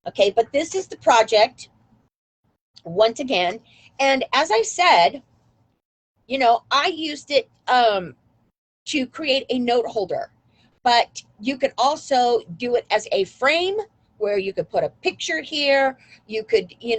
Okay, but this is the project once again. And as I said, I used it to create a note holder, but you could also do it as a frame where you could put a picture here. You could, you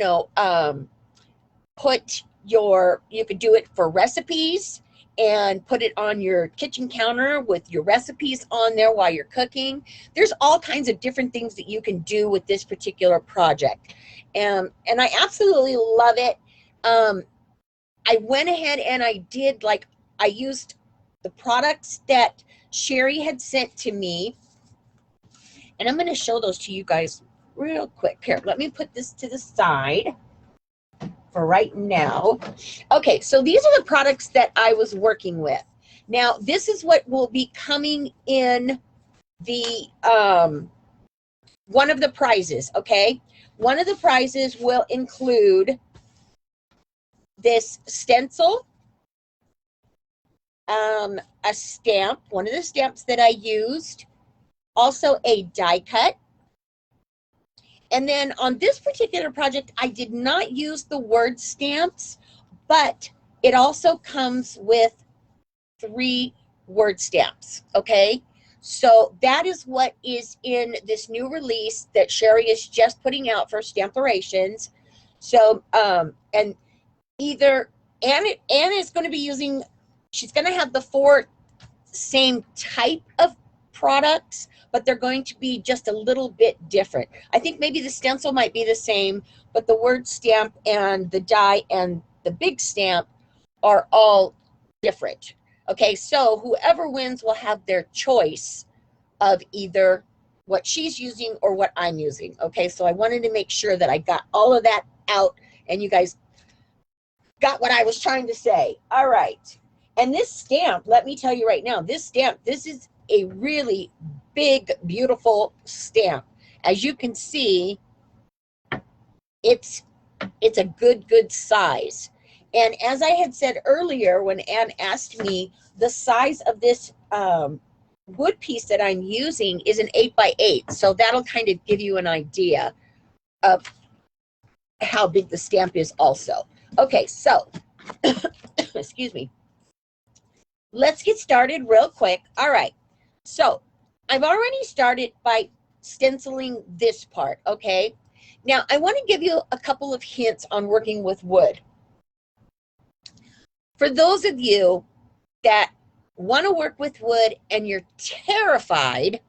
could do it for recipes and put it on your kitchen counter with your recipes on there while you're cooking. There's all kinds of different things that you can do with this particular project. And I absolutely love it. I went ahead and I used the products that Sherry had sent to me, and I'm going to show those to you guys real quick. Here, let me put this to the side for right now. Okay, so these are the products that I was working with. Now, this is what will be coming in the one of the prizes, okay? One of the prizes will include this stencil, a stamp, one of the stamps that I used, also a die cut. And then on this particular project, I did not use the word stamps, but it also comes with 3 word stamps, okay? So that is what is in this new release that Sherry is just putting out for STAMPlorations. So, and either Anne is going to be using, she's going to have the 4 same type of products, but they're going to be just a little bit different. I think maybe the stencil might be the same, but the word stamp and the die and the big stamp are all different. Okay, so whoever wins will have their choice of either what she's using or what I'm using. Okay, so I wanted to make sure that I got all of that out and you guys got what I was trying to say. All right. And this stamp, let me tell you right now, this is a really big, beautiful stamp. As you can see, it's a good size. And as I had said earlier, when Anne asked me, the size of this wood piece that I'm using is an 8x8. So that'll kind of give you an idea of how big the stamp is also. Okay, so, excuse me. Let's get started real quick. All right, so I've already started by stenciling this part, okay? Now, I want to give you a couple of hints on working with wood. For those of you that want to work with wood and you're terrified,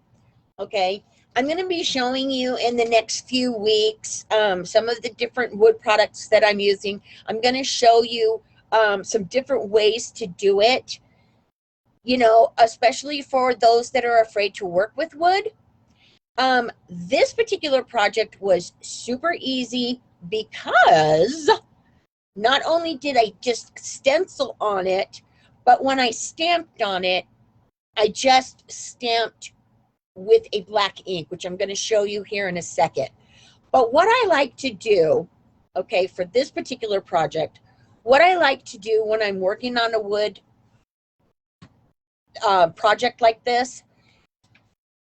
okay, I'm going to be showing you in the next few weeks some of the different wood products that I'm using. I'm going to show you some different ways to do it, especially for those that are afraid to work with wood. This particular project was super easy because not only did I just stencil on it, but when I stamped on it, I just stamped with a black ink, which I'm going to show you here in a second. But what I like to do, okay, for this particular project, what I like to do when I'm working on a wood project like this,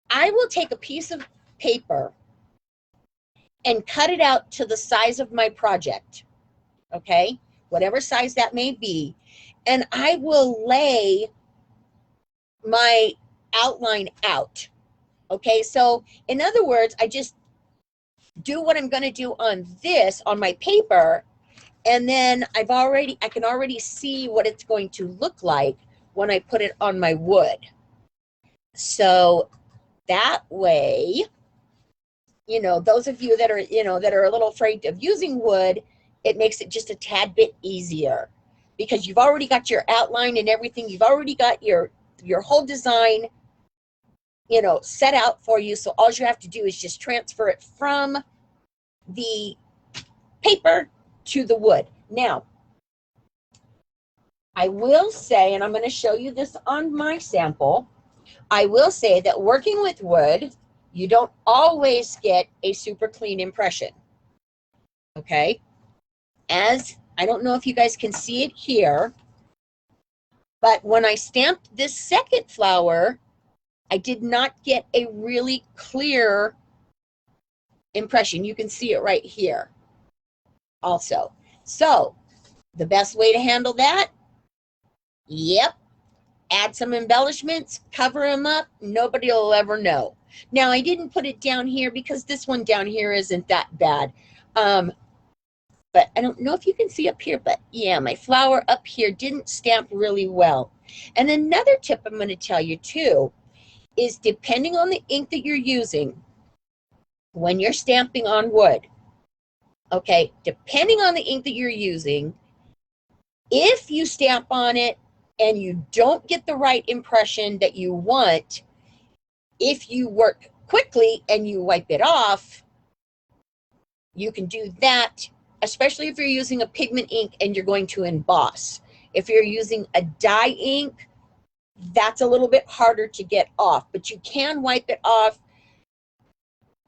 I will take a piece of paper and cut it out to the size of my project, okay, whatever size that may be, and I will lay my outline out. Okay, so in other words, I just do what I'm going to do on this on my paper, and then I can already see what it's going to look like when I put it on my wood. So that way, those of you that are, that are a little afraid of using wood, it makes it just a tad bit easier because you've already got your outline and everything. You've already got your whole design, set out for you. So all you have to do is just transfer it from the paper to the wood. Now, I will say, and I'm going to show you this on my sample, I will say that working with wood, you don't always get a super clean impression. Okay? As I don't know if you guys can see it here, but when I stamped this second flower, I did not get a really clear impression. You can see it right here also. So the best way to handle that, yep, add some embellishments, cover them up, nobody will ever know. Now, I didn't put it down here because this one down here isn't that bad. But I don't know if you can see up here, but yeah, my flower up here didn't stamp really well. And another tip I'm going to tell you too is depending on the ink that you're using when you're stamping on wood, okay, depending on the ink that you're using, if you stamp on it and you don't get the right impression that you want, if you work quickly and you wipe it off, you can do that, especially if you're using a pigment ink and you're going to emboss. If you're using a dye ink, that's a little bit harder to get off, but you can wipe it off,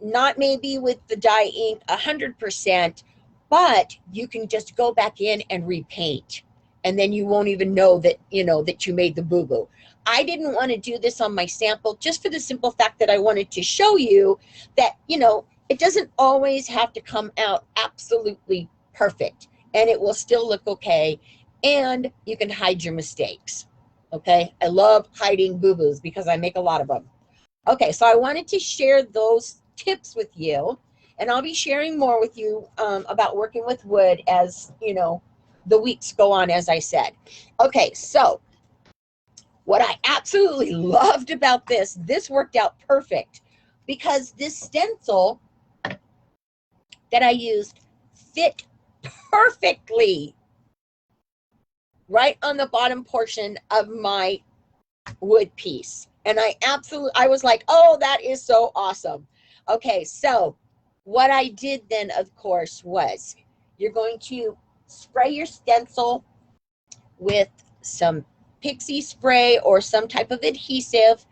not maybe with the dye ink 100%, but you can just go back in and repaint. And then you won't even know that, that you made the boo-boo. I didn't want to do this on my sample just for the simple fact that I wanted to show you that, it doesn't always have to come out absolutely perfect, and it will still look okay, and you can hide your mistakes. Okay, I love hiding boo-boos because I make a lot of them. Okay, so I wanted to share those tips with you, and I'll be sharing more with you about working with wood as, the weeks go on, as I said. Okay, so what I absolutely loved about this worked out perfect because this stencil that I used fit perfectly right on the bottom portion of my wood piece. And I was like, oh, that is so awesome. Okay, so what I did then, of course, was you're going to spray your stencil with some pixie spray or some type of adhesive,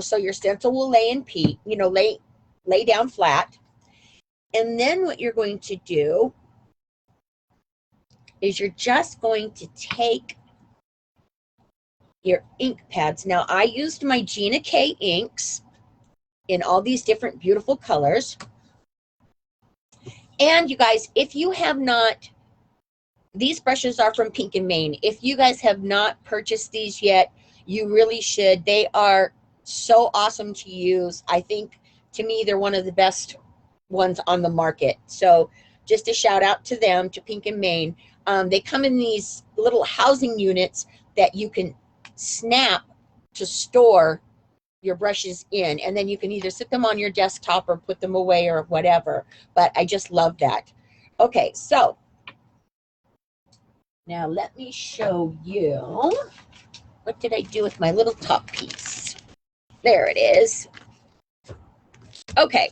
so your stencil will lay down flat. And then what you're going to do is you're just going to take your ink pads. Now, I used my Gina K inks in all these different beautiful colors. And you guys, if you have not, these brushes are from Pink and Main. If you guys have not purchased these yet, you really should. They are so awesome to use. I think, to me, they're one of the best ones on the market. So just a shout out to them, to Pink and Main. They come in these little housing units that you can snap to store your brushes in, and then you can either sit them on your desktop or put them away or whatever. But I just love that. Okay, so now let me show you, what did I do with my little top piece? There it is. Okay.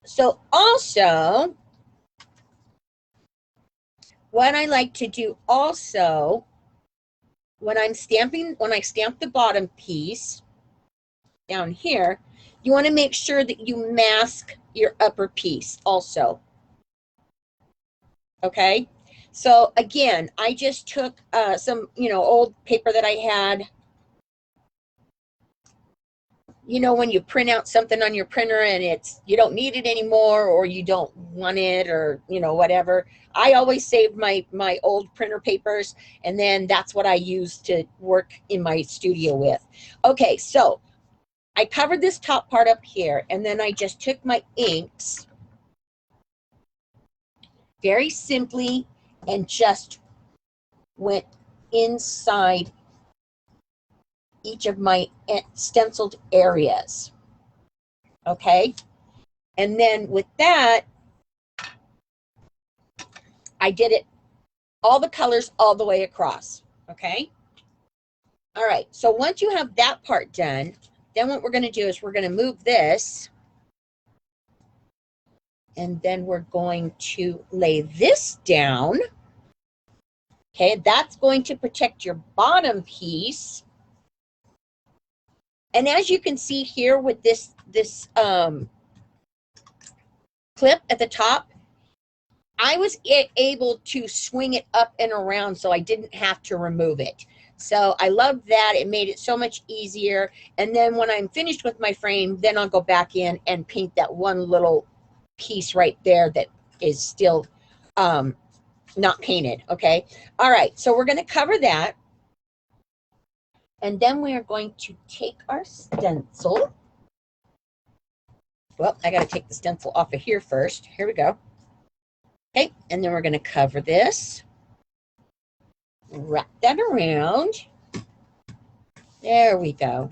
So also, what I like to do also, when I stamp the bottom piece down here, you want to make sure that you mask your upper piece also. Okay, so again, I just took some, old paper that I had. When you print out something on your printer and you don't need it anymore, or you don't want it, or whatever. I always save my old printer papers, and then that's what I use to work in my studio with. Okay, so I covered this top part up here, and then I just took my inks very simply and just went inside each of my stenciled areas. Okay, and then with that, I did it all the colors all the way across. Okay, all right, so once you have that part done, then what we're going to do is we're going to move this, and then we're going to lay this down. Okay, that's going to protect your bottom piece. And as you can see here with this clip at the top, I was able to swing it up and around so I didn't have to remove it. So I love that. It made it so much easier. And then when I'm finished with my frame, then I'll go back in and paint that one little piece right there that is still not painted. Okay. All right. So we're going to cover that. And then we are going to take our stencil. Well, I got to take the stencil off of here first. Here we go. Okay. And then we're going to cover this. Wrap that around. There we go.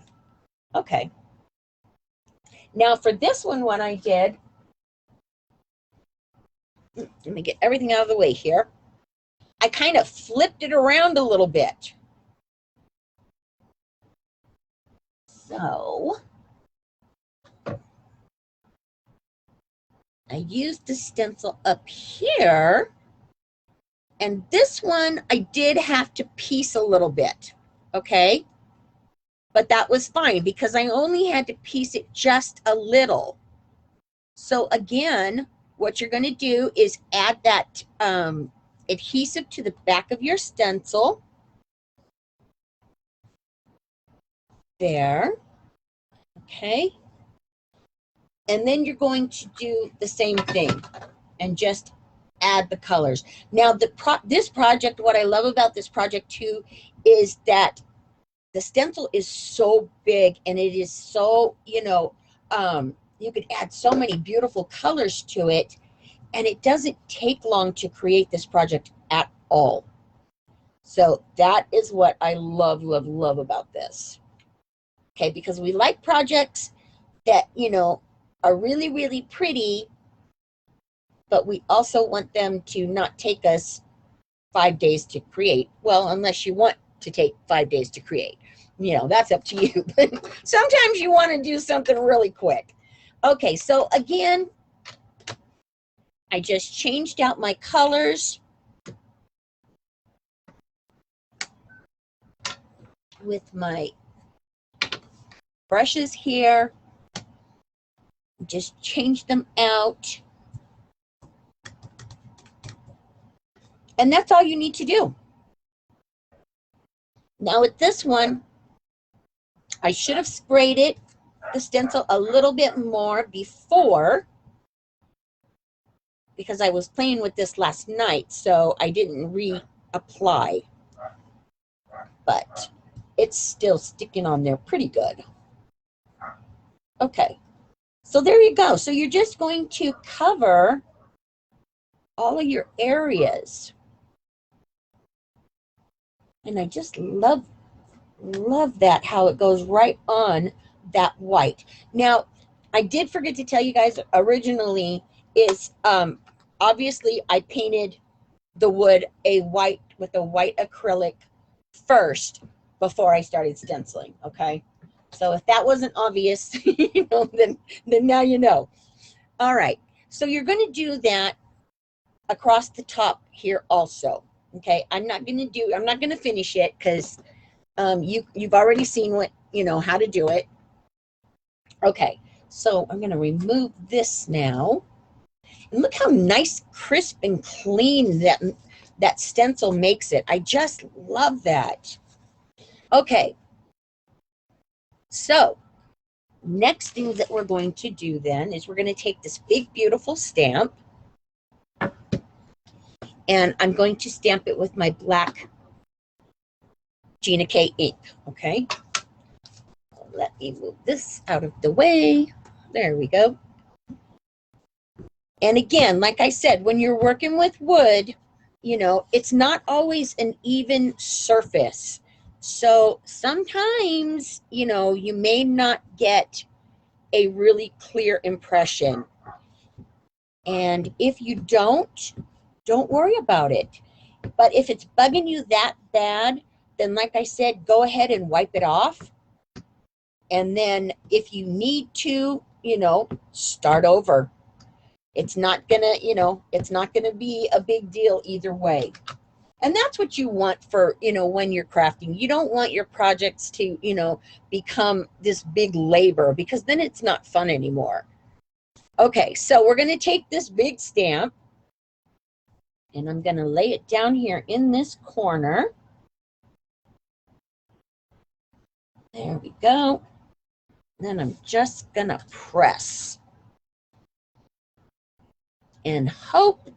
Okay. Now for this one, what I did, let me get everything out of the way here. I kind of flipped it around a little bit. So I used the stencil up here. And this one, I did have to piece a little bit, okay? But that was fine because I only had to piece it just a little. So again, what you're gonna do is add that adhesive to the back of your stencil. There, okay? And then you're going to do the same thing and just add the colors. Now, this project, what I love about this project too, is that the stencil is so big and it is so, you could add so many beautiful colors to it, and it doesn't take long to create this project at all. So that is what I love, love, love about this. Okay, because we like projects that, are really, really pretty, but we also want them to not take us 5 days to create. Well, unless you want to take 5 days to create. That's up to you. But sometimes you want to do something really quick. Okay, so again, I just changed out my colors with my brushes here. Just change them out. And that's all you need to do. Now with this one, I should have sprayed it, the stencil, a little bit more before, because I was playing with this last night, so I didn't reapply. But it's still sticking on there pretty good. Okay, so there you go. So you're just going to cover all of your areas. And I just love that, how it goes right on that white. Now, I did forget to tell you guys originally is obviously I painted the wood with a white acrylic first before I started stenciling, okay? So if that wasn't obvious, then now you know. All right, so you're going to do that across the top here also. Okay, I'm not going to finish it because you've already seen how to do it. Okay, so I'm going to remove this now. And look how nice, crisp, and clean that stencil makes it. I just love that. Okay, so next thing that we're going to do then is we're going to take this big, beautiful stamp, and I'm going to stamp it with my black Gina K ink, okay? Let me move this out of the way. There we go. And again, like I said, when you're working with wood, it's not always an even surface. So sometimes, you may not get a really clear impression. And if you don't worry about it. But if it's bugging you that bad, then like I said, go ahead and wipe it off. And then if you need to, start over. It's not gonna be a big deal either way. And that's what you want for, when you're crafting. You don't want your projects to, become this big labor, because then it's not fun anymore. Okay, so we're going to take this big stamp and I'm going to lay it down here in this corner. There we go. Then I'm just gonna press and hope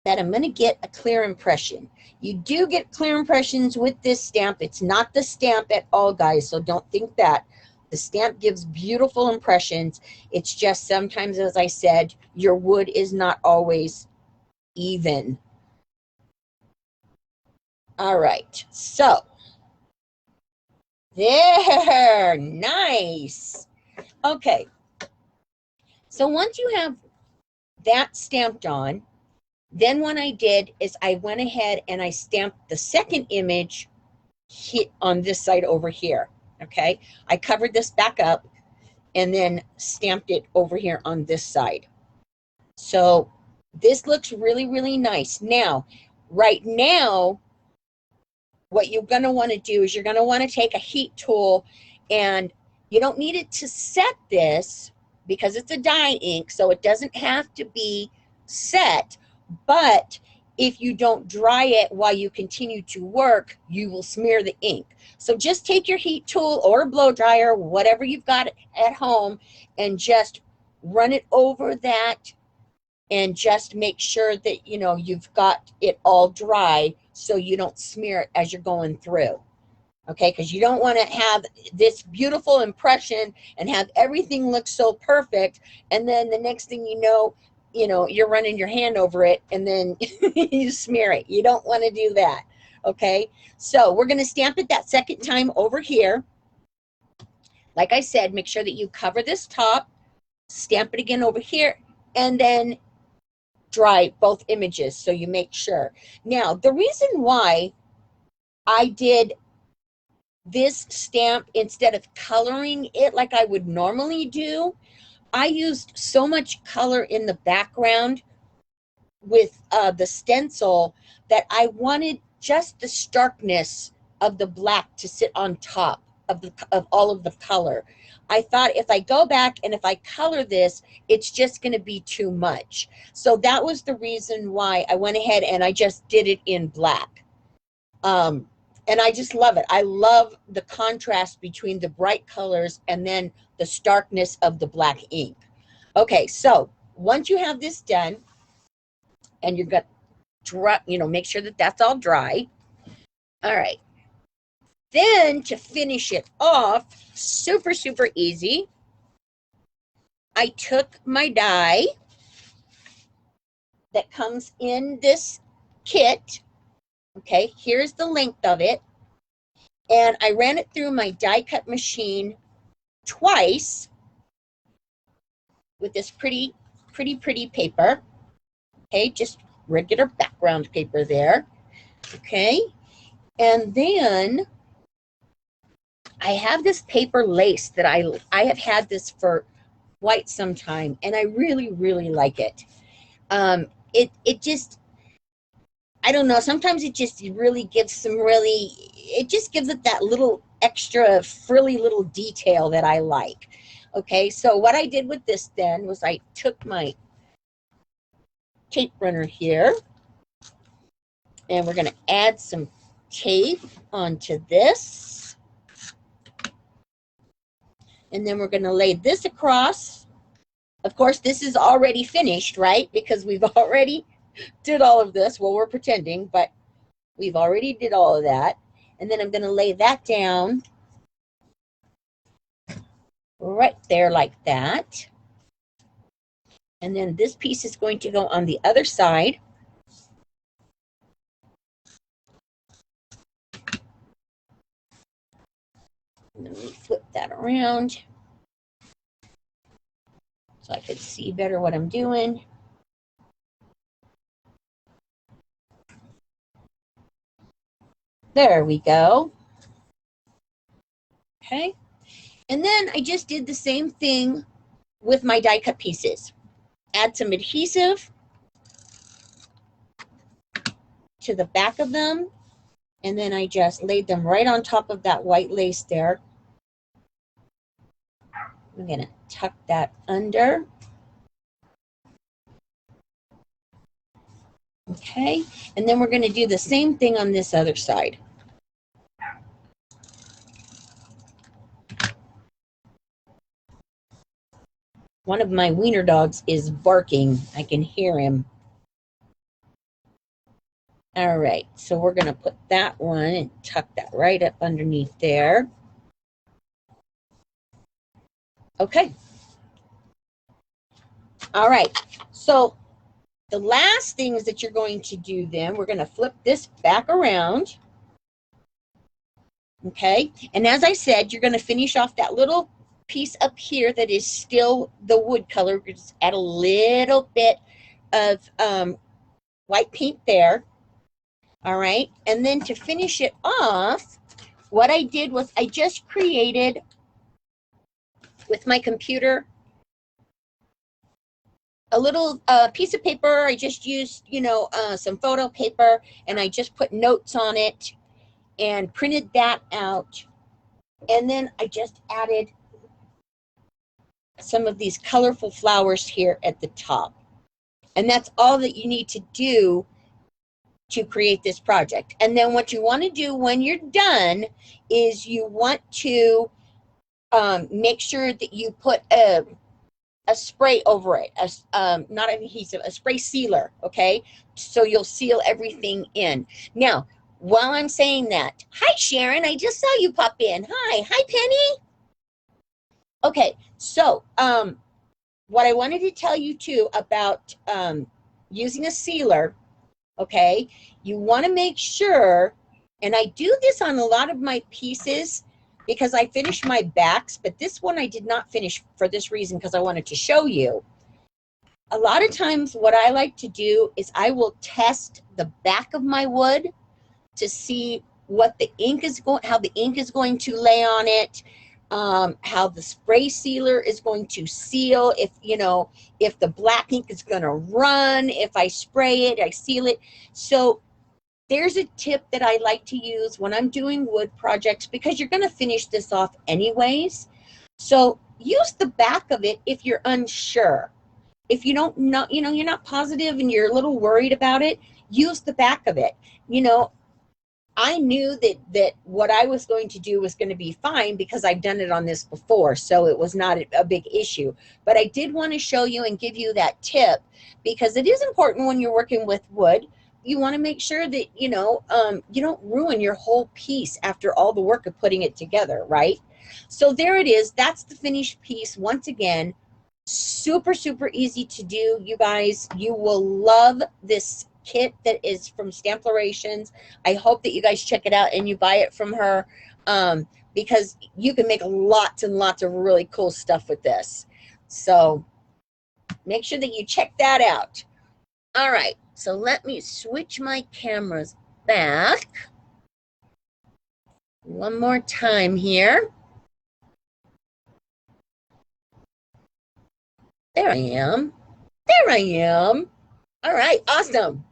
that I'm gonna get a clear impression. You do get clear impressions with this stamp. It's not the stamp at all, guys, so don't think that. The stamp gives beautiful impressions. It's just sometimes, as I said, your wood is not always even. All right, so there, nice. Okay, so once you have that stamped on, then what I did is I went ahead and I stamped the second image on this side over here. Okay, I covered this back up and then stamped it over here on this side. So this looks really, really nice. Now, right now, what you're going to want to do is you're going to want to take a heat tool, and you don't need it to set this because it's a dye ink, so it doesn't have to be set. But if you don't dry it while you continue to work, you will smear the ink. So just take your heat tool or a blow dryer, whatever you've got at home, and just run it over that, and just make sure that you've got it all dry so you don't smear it as you're going through. Okay, because you don't want to have this beautiful impression and have everything look so perfect, and then the next thing you know, you're running your hand over it and then you smear it. You don't want to do that. Okay, so we're going to stamp it that second time over here. Like I said, make sure that you cover this top, stamp it again over here, and then dry both images so you make sure. Now, the reason why I did this stamp instead of coloring it like I would normally do, I used so much color in the background with the stencil that I wanted just the starkness of the black to sit on top of all of the color. I thought if I go back and if I color this, it's just going to be too much. So that was the reason why I went ahead and I just did it in black. And I just love it. I love the contrast between the bright colors and then the starkness of the black ink. Okay, so once you have this done, and you're going to dry, make sure that that's all dry. All right. Then to finish it off, super, super easy, I took my die that comes in this kit. Okay, here's the length of it. And I ran it through my die cut machine twice with this pretty paper. Okay, just regular background paper there. Okay, and then I have this paper lace that I have had this for quite some time, and I really, really like it. It just, I don't know, sometimes it just really gives it just gives it that little extra frilly little detail that I like. Okay, so what I did with this then was I took my tape runner here, and we're going to add some tape onto this. And then we're going to lay this across. Of course, this is already finished, right? Because we've already did all of this. Well, we're pretending, but we've already did all of that. And then I'm going to lay that down right there like that. And then this piece is going to go on the other side. Let me flip that around so I can see better what I'm doing. There we go. Okay. And then I just did the same thing with my die cut pieces. Add some adhesive to the back of them, and then I just laid them right on top of that white lace there. I'm going to tuck that under. Okay, and then we're going to do the same thing on this other side. One of my wiener dogs is barking. I can hear him. All right, so we're going to put that one and tuck that right up underneath there. Okay. All right, so the last things that you're going to do then, we're going to flip this back around. Okay, and as I said, you're going to finish off that little piece up here that is still the wood color. Just add a little bit of white paint there. All right, and then to finish it off, what I did was I just created with my computer a little piece of paper. I just used, some photo paper, and I just put notes on it and printed that out. And then I just added some of these colorful flowers here at the top. And that's all that you need to do to create this project. And then what you want to do when you're done is you want to make sure that you put a spray over it, not an adhesive, a spray sealer, okay? So you'll seal everything in. Now, while I'm saying that, hi, Sharon, I just saw you pop in. Hi, Penny. Okay, so what I wanted to tell you too about using a sealer, okay, you want to make sure, and I do this on a lot of my pieces because I finished my backs, but this one I did not finish for this reason because I wanted to show you. A lot of times what I like to do is I will test the back of my wood to see what the ink is going, how the ink is going to lay on it, how the spray sealer is going to seal, if the black ink is going to run, if I spray it, I seal it. So there's a tip that I like to use when I'm doing wood projects because you're going to finish this off anyways. So use the back of it if you're unsure. If you don't know, you're not positive and you're a little worried about it, use the back of it. I knew that what I was going to do was going to be fine because I've done it on this before, so it was not a big issue. But I did want to show you and give you that tip because it is important when you're working with wood. You want to make sure that, you don't ruin your whole piece after all the work of putting it together, right? So there it is. That's the finished piece. Once again, super, super easy to do, you guys. You will love this kit that is from STAMPlorations. I hope that you guys check it out and you buy it from her because you can make lots and lots of really cool stuff with this. So make sure that you check that out. All right, so let me switch my cameras back one more time here. There I am. There I am. All right, awesome.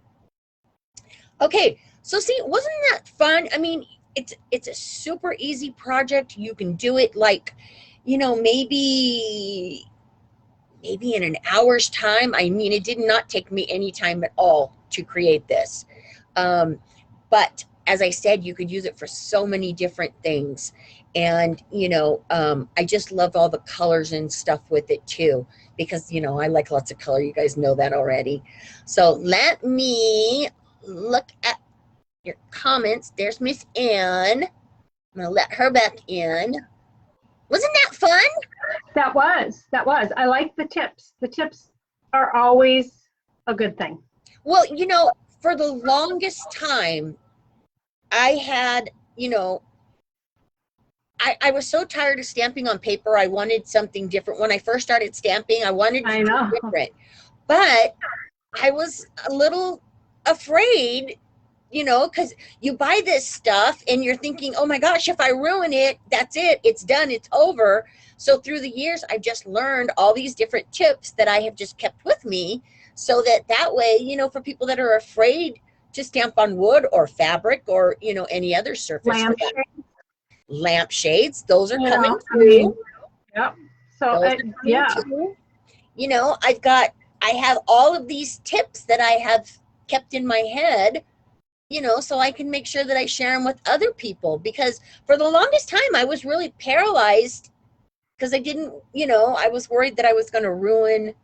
Okay, so see, wasn't that fun? I mean, it's a super easy project. You can do it like, maybe in an hour's time. I mean, it did not take me any time at all to create this. But as I said, you could use it for so many different things. And, I just love all the colors and stuff with it too, because, I like lots of color. You guys know that already. So let me look at your comments. There's Miss Ann. I'm going to let her back in. Wasn't that fun? That was. I like the tips. The tips are always a good thing. Well, for the longest time, I had, I was so tired of stamping on paper. I wanted something different. When I first started stamping, I wanted to do different. But I was a little afraid, because you buy this stuff and you're thinking, oh my gosh, if I ruin it, that's it. It's done. It's over. So through the years, I've just learned all these different tips that I have just kept with me so that way, for people that are afraid to stamp on wood or fabric or, any other surface. Lampshades, those are coming through. Yep. So yeah. Too. I have all of these tips that I have kept in my head, so I can make sure that I share them with other people, because for the longest time I was really paralyzed because I didn't, I was worried that I was going to ruin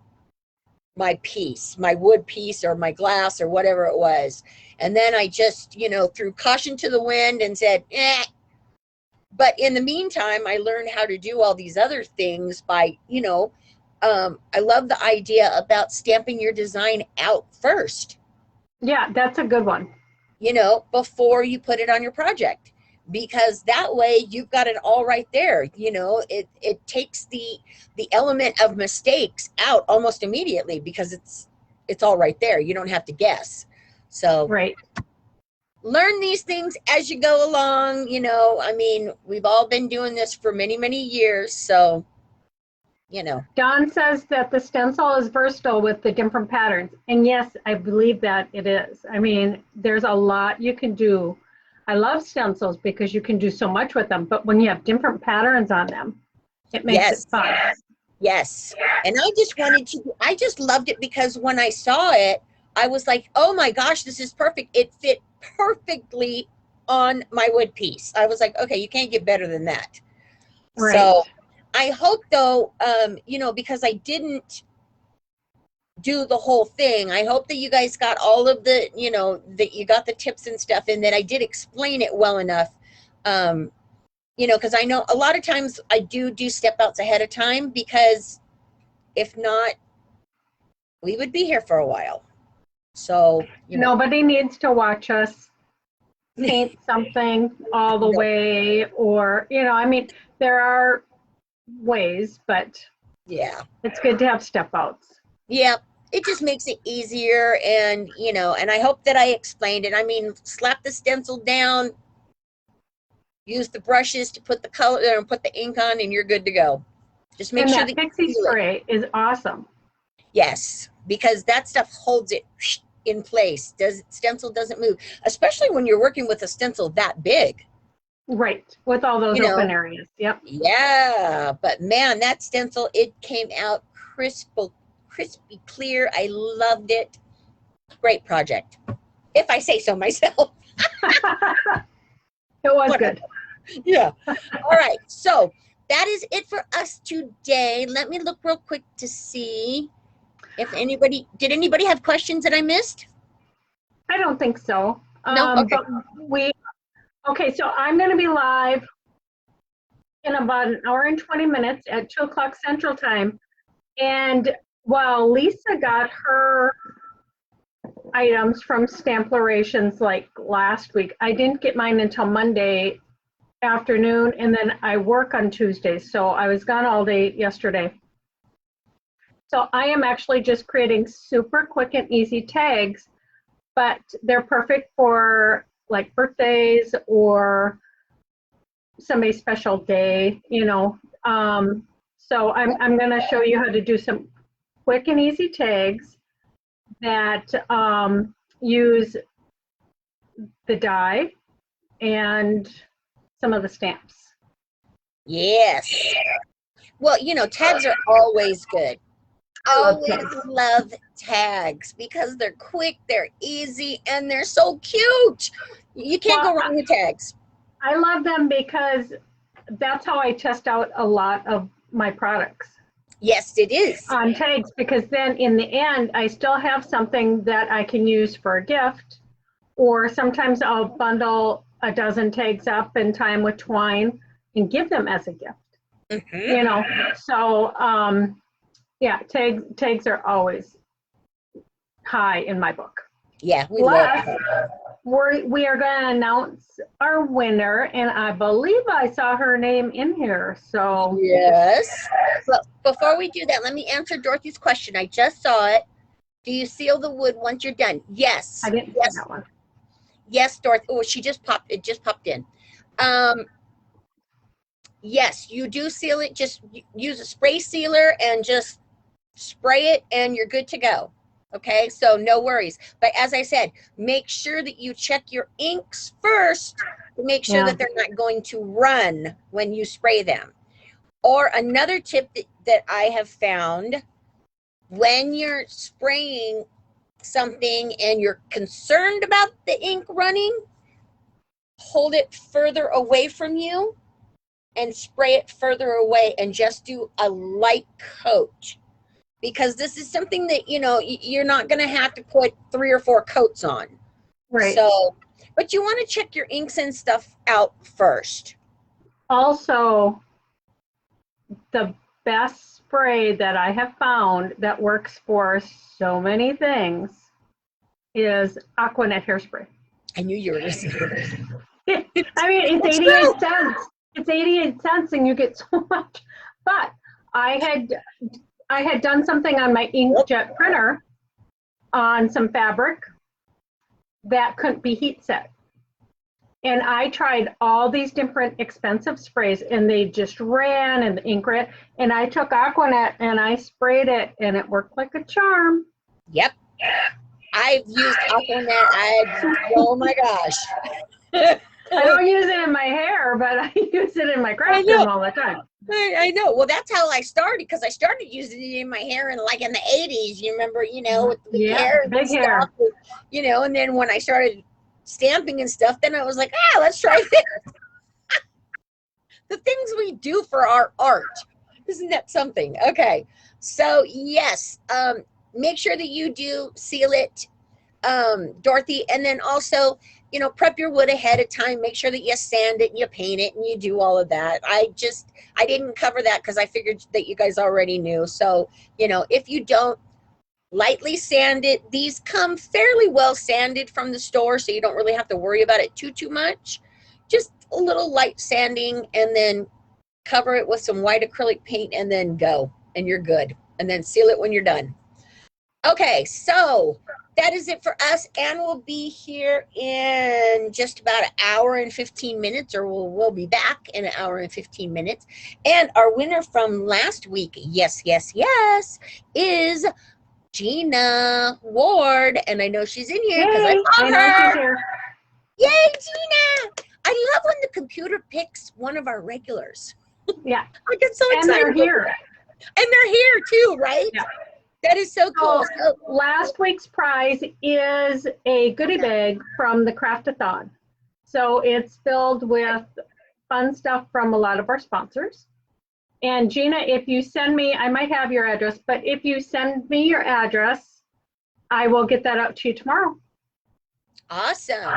my piece, my wood piece or my glass or whatever it was. And then I just, threw caution to the wind and said, eh. But in the meantime, I learned how to do all these other things by, I love the idea about stamping your design out first. Yeah, that's a good one. Before you put it on your project, because that way you've got it all right there. It takes the element of mistakes out almost immediately, because it's all right there. You don't have to guess. So Right. learn these things as you go along. We've all been doing this for many, many years. So, Don says that the stencil is versatile with the different patterns. And yes, I believe that it is. I mean, there's a lot you can do. I love stencils because you can do so much with them. But when you have different patterns on them, it makes it fun. Yes. And I just loved it, because when I saw it, I was like, oh my gosh, this is perfect. It fit perfectly on my wood piece. I was like, okay, you can't get better than that. Right. So I hope though, because I didn't do the whole thing, I hope that you guys got all of the, that you got the tips and stuff, and that I did explain it well enough. Because I know a lot of times I do step outs ahead of time, because if not, we would be here for a while. So, Nobody needs to watch us paint something all the way, or, there are ways, but yeah, it's good to have step outs. yeah, it just makes it easier. And and I hope that I explained it. Slap the stencil down, use the brushes to put the color and put the ink on, and you're good to go. Just make sure that pixie spray is awesome. Yes, because that stuff holds it in place. Stencil doesn't move, especially when you're working with a stencil that big. Right, with all those open areas. Yep. Yeah, but man, that stencil, it came out crispy clear. I loved it. Great project, if I say so myself. It was good. Yeah. All right. So that is it for us today. Let me look real quick to see if did anybody have questions that I missed? I don't think so. No? Okay. But so I'm going to be live in about an hour and 20 minutes at 2 o'clock Central Time. And while Lisa got her items from STAMPlorations like last week, I didn't get mine until Monday afternoon, and then I work on Tuesdays. So I was gone all day yesterday. So I am actually just creating super quick and easy tags, but they're perfect for like birthdays or somebody's special day, So I'm going to show you how to do some quick and easy tags that use the die and some of the stamps. Yes. Well, tags are always good. Always love tags, because they're quick, they're easy, and they're so cute. You can't go wrong with tags. I love them because that's how I test out a lot of my products. Yes, it is. On tags, because then in the end, I still have something that I can use for a gift, or sometimes I'll bundle a dozen tags up in time with twine and give them as a gift. Mm-hmm. So yeah, tags are always high in my book. Yeah, we love them. We are going to announce our winner, and I believe I saw her name in here. So yes. But before we do that, let me answer Dorothy's question. I just saw it. Do you seal the wood once you're done? Yes. I didn't see that one. Yes, Dorothy. Oh, it just popped in. Yes, you do seal it. Just use a spray sealer and just spray it, and you're good to go. Okay, so no worries. But as I said, make sure that you check your inks first to make sure that they're not going to run when you spray them. Or another tip that I have found, when you're spraying something and you're concerned about the ink running, hold it further away from you and spray it further away and just do a light coat, because this is something that, you know, you're not going to have to put 3 or 4 coats on. Right. So, but you want to check your inks and stuff out first. Also, the best spray that I have found that works for so many things is Aquanet hairspray. I knew you were listening. I mean, it's 88 cents. It's 88 cents and you get so much. But I had done something on my inkjet printer on some fabric that couldn't be heat set. And I tried all these different expensive sprays and they just ran and the ink ran. And I took Aquanet and I sprayed it and it worked like a charm. Yep. I've used Aquanet. Oh my gosh. I don't use it in my hair, but I use it in my craft room all the time. I know. Well, that's how I started, because I started using it in my hair in like in the 80s. You remember, you know, with the big hair and big hair. stuff, you know, and then when I started stamping and stuff, then I was like, let's try this. The things we do for our art. Isn't that something? Okay. So yes, make sure that you do seal it, Dorothy, and then also, you know, prep your wood ahead of time. Make sure that you sand it and you paint it and you do all of that. I didn't cover that because I figured that you guys already knew. So, you know, if you don't lightly sand it, these come fairly well sanded from the store, so you don't really have to worry about it too much. Just a little light sanding, and then cover it with some white acrylic paint, and then go, and you're good. And then seal it when you're done. Okay, so that is it for us, and we'll be here in just about an hour and 15 minutes, or we'll be back in an hour and 15 minutes. And our winner from last week, yes, is Gina Ward, and I know she's in here because I know she's here. Yay, Gina! I love when the computer picks one of our regulars. Yeah. I get so excited. And they're here. And they're here too, right? Yeah. That is so cool. So last week's prize is a goodie bag from the Craftathon. So it's filled with fun stuff from a lot of our sponsors. And Gina, if you send me, I might have your address, but if you send me your address, I will get that out to you tomorrow. Awesome.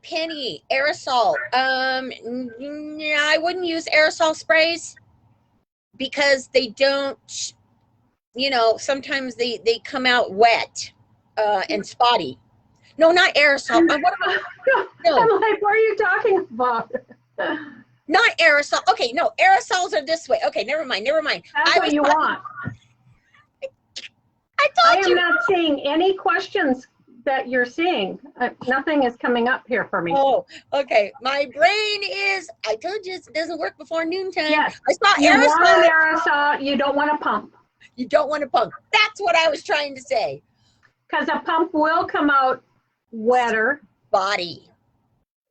Penny, aerosol. Yeah, I wouldn't use aerosol sprays because they don't, you know, sometimes they come out wet and spotty. No, not aerosol. No. I'm like, what are you talking about? Not aerosol. Okay, no, aerosols are this way. Okay, never mind. That's what you want. I am not seeing any questions that you're seeing. Nothing is coming up here for me. Oh, okay. My brain is, I told you it doesn't work before noontime. Yes. I saw you aerosol. Want an aerosol. You don't want a pump. You don't want a pump. That's what I was trying to say. Because a pump will come out wetter. Body.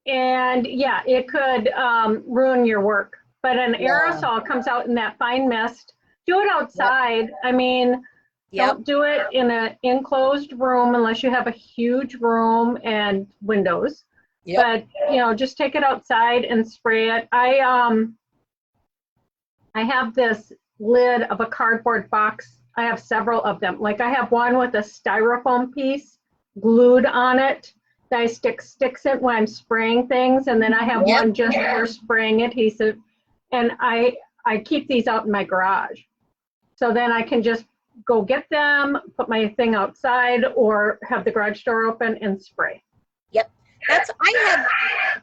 And yeah, it could ruin your work. But an aerosol comes out in that fine mist. Do it outside. Yep. I mean, don't do it in an enclosed room unless you have a huge room and windows. Yep. But, you know, just take it outside and spray it. I have this lid of a cardboard box. I have several of them. Like I have one with a styrofoam piece glued on it that I sticks it when I'm spraying things, and then I have one just for spraying adhesive, and I keep these out in my garage. So then I can just go get them, put my thing outside, or have the garage door open and spray. Yep. I have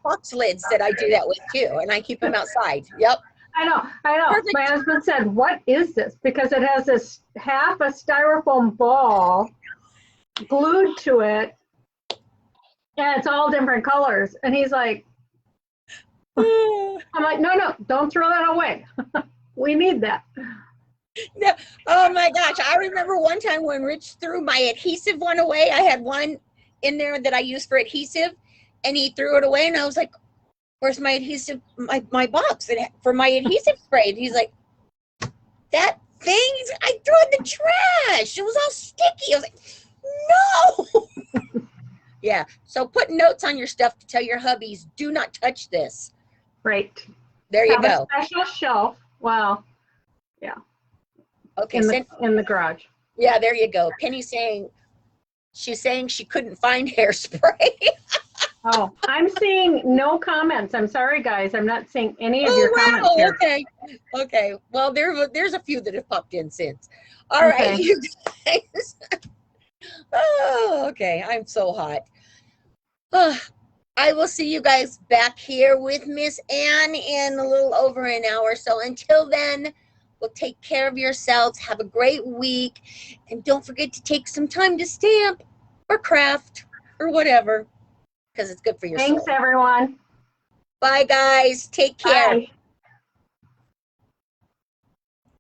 box lids that I do that with too, and I keep them outside. Yep. I know. Perfect. My husband said, "What is this?" Because it has this half a styrofoam ball glued to it, and it's all different colors. And he's like, I'm like, no, don't throw that away. We need that. No. Oh my gosh. I remember one time when Rich threw my adhesive one away. I had one in there that I used for adhesive, and he threw it away, and I was like, where's my adhesive, my box for my adhesive spray? And he's like, that thing, I threw it in the trash. It was all sticky. I was like, no. Yeah. So put notes on your stuff to tell your hubbies, do not touch this. Right. There you have a go. special shelf. Wow. Yeah. Okay, In the garage. yeah, there you go. Penny's saying, she's saying she couldn't find hairspray. Oh, I'm seeing no comments. I'm sorry, guys. I'm not seeing any of your Oh, comments wow. here. Okay. Okay. Well, there's a few that have popped in since. All right, Okay. you guys. Oh, okay. I'm so hot. Oh, I will see you guys back here with Miss Ann in a little over an hour. So until then, well, take care of yourselves. Have a great week. And don't forget to take some time to stamp or craft or whatever, because it's good for your Thanks, soul. everyone. Bye, guys. Take care. Bye.